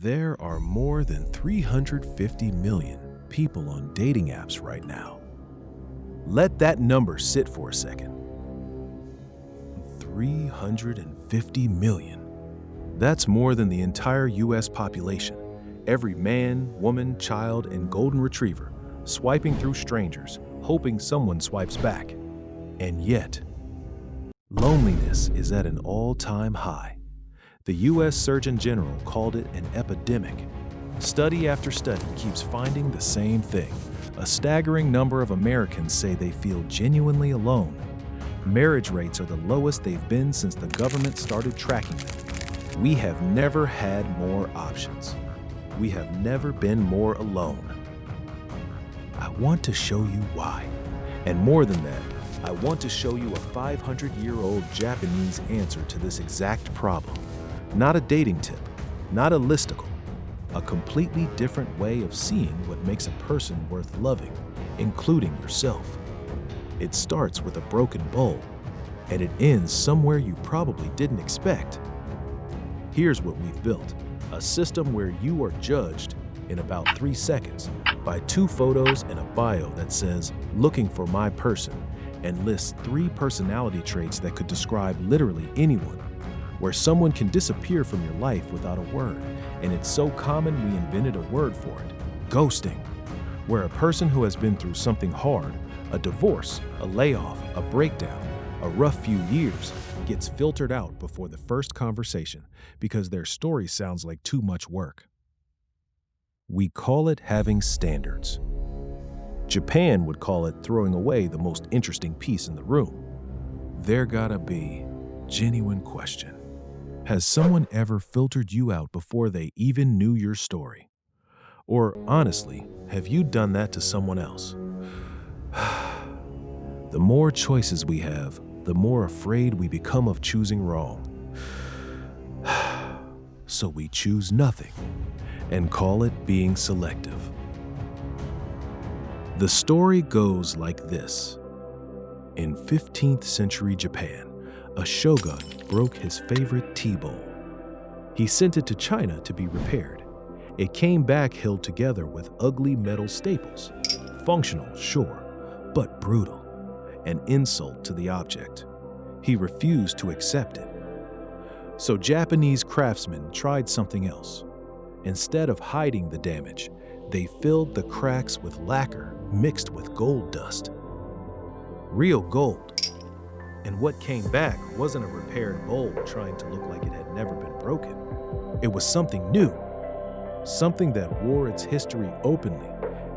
There are more than 350 million people on dating apps right now. Let that number sit for a second. 350 million. That's more than the entire US population. Every man, woman, child, and golden retriever swiping through strangers, hoping someone swipes back. And yet, loneliness is at an all-time high. The US Surgeon General called it an epidemic. Study after study keeps finding the same thing. A staggering number of Americans say they feel genuinely alone. Marriage rates are the lowest they've been since the government started tracking them. We have never had more options. We have never been more alone. I want to show you why. And more than that, I want to show you a 500-year-old Japanese answer to this exact problem. Not a dating tip, not a listicle, a completely different way of seeing what makes a person worth loving, including yourself. It starts with a broken bowl, and it ends somewhere you probably didn't expect. Here's what we've built: a system where you are judged in about 3 seconds by 2 photos and a bio that says, "Looking for my person," and lists 3 personality traits that could describe literally anyone, where someone can disappear from your life without a word, and it's so common we invented a word for it: ghosting, where a person who has been through something hard, a divorce, a layoff, a breakdown, a rough few years, gets filtered out before the first conversation because their story sounds like too much work. We call it having standards. Japan would call it throwing away the most interesting piece in the room. There gotta be genuine question. Has someone ever filtered you out before they even knew your story? Or honestly, have you done that to someone else? The more choices we have, the more afraid we become of choosing wrong. So we choose nothing and call it being selective. The story goes like this. In 15th century Japan, a shogun broke his favorite tea bowl. He sent it to China to be repaired. It came back held together with ugly metal staples. Functional, sure, but brutal. An insult to the object. He refused to accept it. So Japanese craftsmen tried something else. Instead of hiding the damage, they filled the cracks with lacquer mixed with gold dust. Real gold. And what came back wasn't a repaired bowl trying to look like it had never been broken. It was something new. Something that wore its history openly,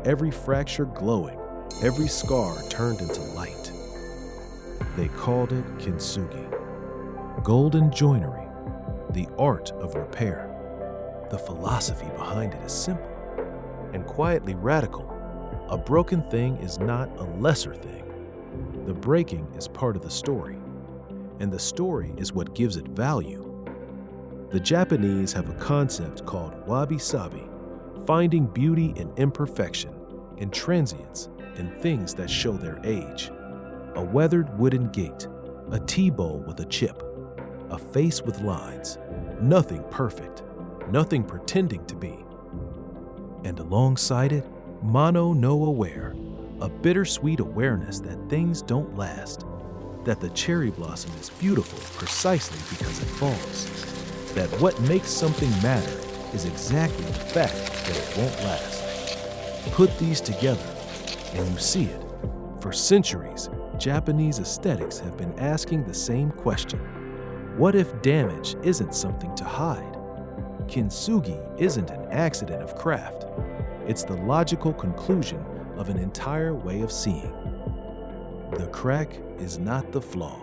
every fracture glowing, every scar turned into light. They called it Kintsugi. Golden joinery, the art of repair. The philosophy behind it is simple and quietly radical. A broken thing is not a lesser thing. The breaking is part of the story, and the story is what gives it value. The Japanese have a concept called wabi-sabi, finding beauty in imperfection, in transience, in things that show their age. A weathered wooden gate, a tea bowl with a chip, a face with lines, nothing perfect, nothing pretending to be. And alongside it, mono no aware, a bittersweet awareness that things don't last, that the cherry blossom is beautiful precisely because it falls, that what makes something matter is exactly the fact that it won't last. Put these together, and you see it. For centuries, Japanese aesthetics have been asking the same question. What if damage isn't something to hide? Kintsugi isn't an accident of craft. It's the logical conclusion of an entire way of seeing. The crack is not the flaw.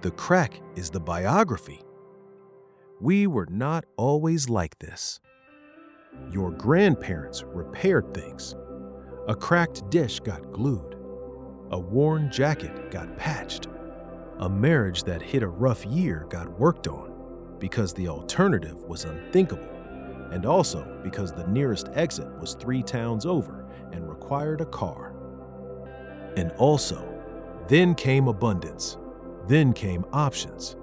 The crack is the biography. We were not always like this. Your grandparents repaired things. A cracked dish got glued. A worn jacket got patched. A marriage that hit a rough year got worked on because the alternative was unthinkable, and also because the nearest exit was 3 towns over and required a car. And also, then came abundance. Then came options.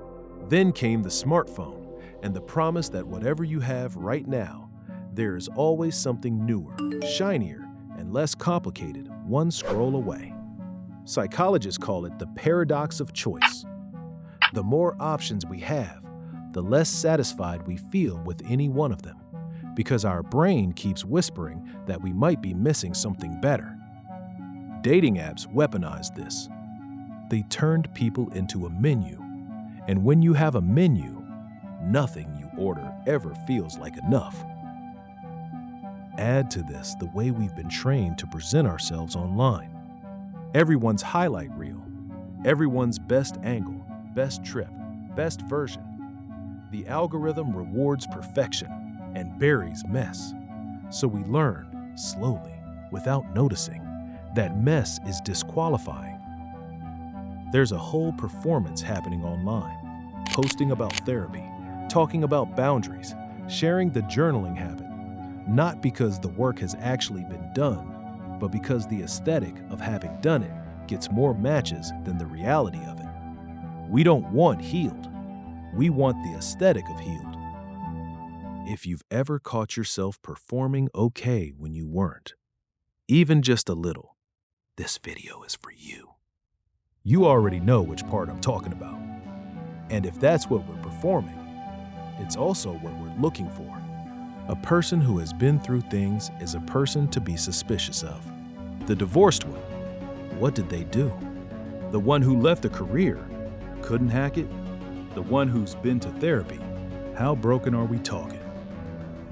Then came the smartphone and the promise that whatever you have right now, There is always something newer, shinier, and less complicated one scroll away. Psychologists call it the paradox of choice. The more options we have, the less satisfied we feel with any one of them, because our brain keeps whispering that we might be missing something better. Dating apps weaponized this. They turned people into a menu, and when you have a menu, nothing you order ever feels like enough. Add to this the way we've been trained to present ourselves online. Everyone's highlight reel, everyone's best angle, best trip, best version. The algorithm rewards perfection and buries mess. So we learn, slowly, without noticing, that mess is disqualifying. There's a whole performance happening online, posting about therapy, talking about boundaries, sharing the journaling habit, not because the work has actually been done, but because the aesthetic of having done it gets more matches than the reality of it. We don't want healed. We want the aesthetic of healed. If you've ever caught yourself performing okay when you weren't, even just a little, this video is for you. You already know which part I'm talking about. And if that's what we're performing, it's also what we're looking for. A person who has been through things is a person to be suspicious of. The divorced one, what did they do? The one who left a career, couldn't hack it? The one who's been to therapy, how broken are we talking?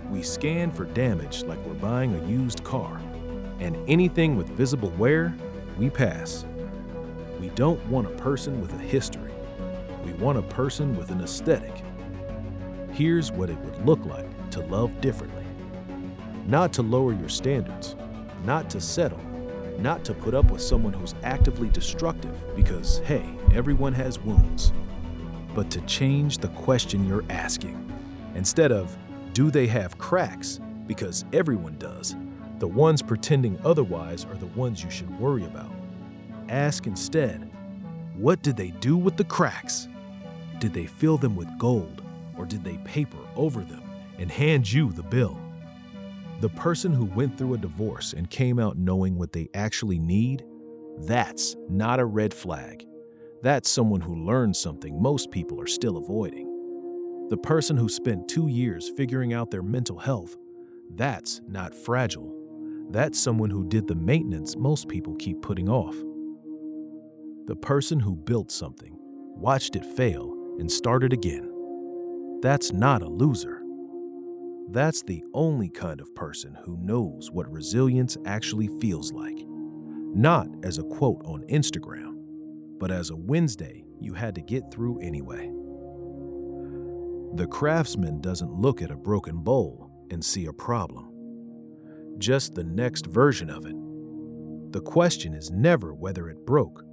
We scan for damage like we're buying a used car, and anything with visible wear, we pass. We don't want a person with a history. We want a person with an aesthetic. Here's what it would look like to love differently. Not to lower your standards, not to settle, not to put up with someone who's actively destructive because, hey, everyone has wounds, but to change the question you're asking. Instead of, do they have cracks? Because everyone does. The ones pretending otherwise are the ones you should worry about. Ask instead, what did they do with the cracks? Did they fill them with gold, or did they paper over them and hand you the bill? The person who went through a divorce and came out knowing what they actually need, that's not a red flag. That's someone who learned something most people are still avoiding. The person who spent 2 years figuring out their mental health, that's not fragile. That's someone who did the maintenance most people keep putting off. The person who built something, watched it fail, and started again, that's not a loser. That's the only kind of person who knows what resilience actually feels like. Not as a quote on Instagram, but as a Wednesday you had to get through anyway. The craftsman doesn't look at a broken bowl and see a problem, just the next version of it. The question is never whether it broke.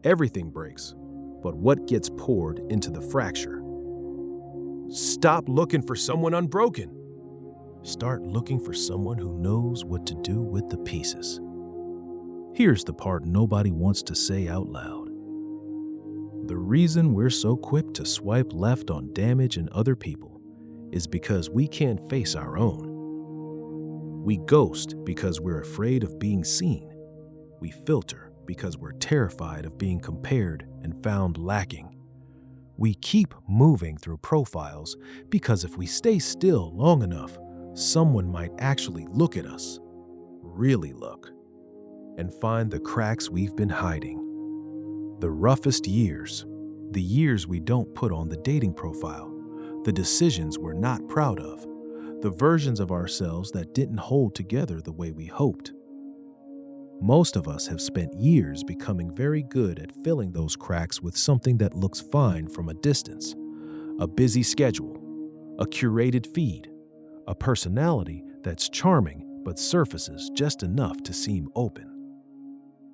Everything breaks, but what gets poured into the fracture? Stop looking for someone unbroken. Start looking for someone who knows what to do with the pieces. Here's the part nobody wants to say out loud. The reason we're so quick to swipe left on damage in other people is because we can't face our own. We ghost because we're afraid of being seen. We filter because we're terrified of being compared and found lacking. We keep moving through profiles because if we stay still long enough, someone might actually look at us, really look, and find the cracks we've been hiding. The roughest years, the years we don't put on the dating profile, the decisions we're not proud of, the versions of ourselves that didn't hold together the way we hoped. Most of us have spent years becoming very good at filling those cracks with something that looks fine from a distance. A busy schedule, a curated feed, a personality that's charming but surfaces just enough to seem open.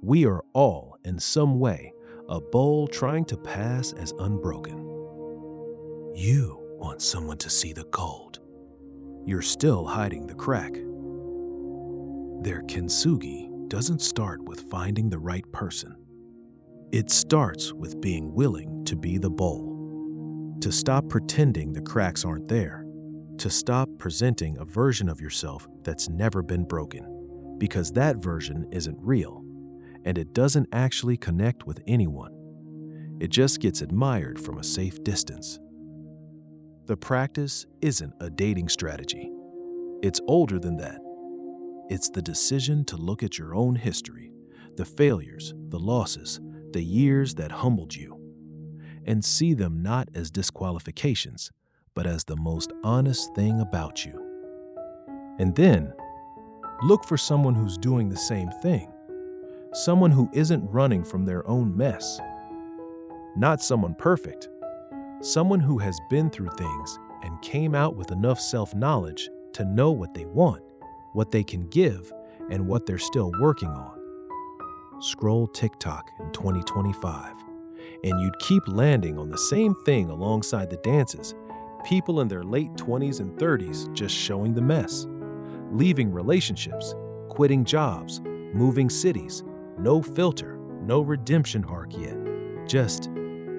We are all, in some way, a bowl trying to pass as unbroken. You want someone to see the gold. You're still hiding the crack. Their kintsugi doesn't start with finding the right person. It starts with being willing to be the bowl, to stop pretending the cracks aren't there, To stop presenting a version of yourself that's never been broken, because that version isn't real, and it doesn't actually connect with anyone. It just gets admired from a safe distance. The practice isn't a dating strategy. It's older than that. It's the decision to look at your own history, the failures, the losses, the years that humbled you, and see them not as disqualifications, but as the most honest thing about you. And then, look for someone who's doing the same thing, someone who isn't running from their own mess. Not someone perfect, someone who has been through things and came out with enough self-knowledge to know what they want, what they can give, and what they're still working on. Scroll TikTok in 2025, and you'd keep landing on the same thing alongside the dances, people in their late 20s and 30s just showing the mess, leaving relationships, quitting jobs, moving cities, no filter, no redemption arc yet, just,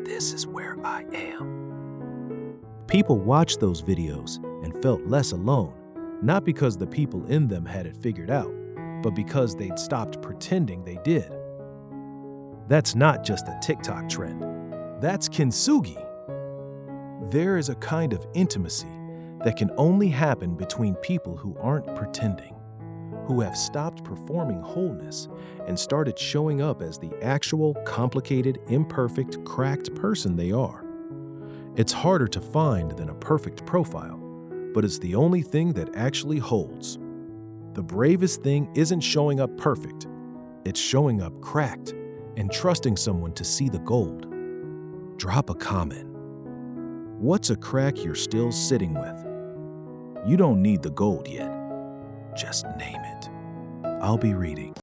this is where I am. People watched those videos and felt less alone, not because the people in them had it figured out, but because they'd stopped pretending they did. That's not just a TikTok trend. That's Kintsugi. There is a kind of intimacy that can only happen between people who aren't pretending, who have stopped performing wholeness and started showing up as the actual, complicated, imperfect, cracked person they are. It's harder to find than a perfect profile, but it's the only thing that actually holds. The bravest thing isn't showing up perfect. It's showing up cracked and trusting someone to see the gold. Drop a comment. What's a crack you're still sitting with? You don't need the gold yet. Just name it. I'll be reading.